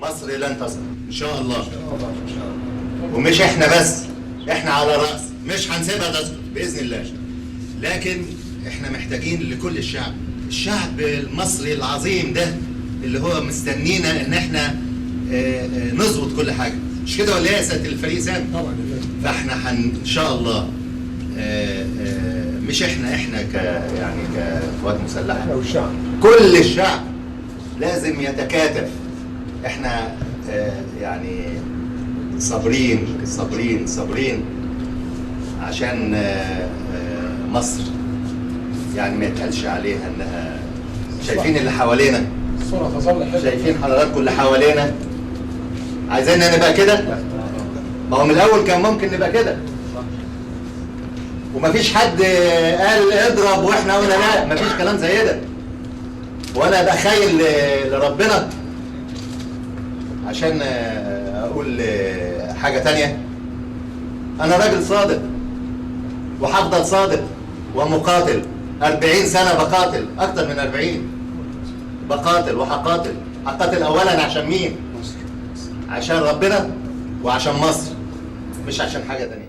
مصر لن تسقط ان شاء الله. ومش احنا بس، احنا على راس، مش هنسيبها تسقط باذن الله. لكن احنا محتاجين لكل الشعب المصري العظيم ده اللي هو مستنينا ان احنا نظبط كل حاجه، مش كده ولا ايه يا سياده الفريق سامي؟ طبعا. فاحنا ان شاء الله مش احنا يعني كقوات مسلحه، احنا والشعب، كل الشعب لازم يتكاتف. احنا يعني صابرين صابرين صابرين عشان مصر يعني ما يتقالش عليها انها. شايفين اللي حوالينا، الصورة تظل حلوة. شايفين حضراتكم اللي حوالينا، عايزيننا نبقى كده؟ ما هو من الاول كان ممكن نبقى كده، ومفيش حد قال اضرب واحنا قلنا لا، مفيش كلام زي ده. وانا ابقى خايل لربنا عشان اقول حاجه تانية. انا راجل صادق وهفضل صادق ومقاتل. 40 سنه بقاتل، اكتر من 40 بقاتل وهقاتل. هقاتل اولا عشان مين؟ عشان ربنا وعشان مصر، مش عشان حاجه تانية.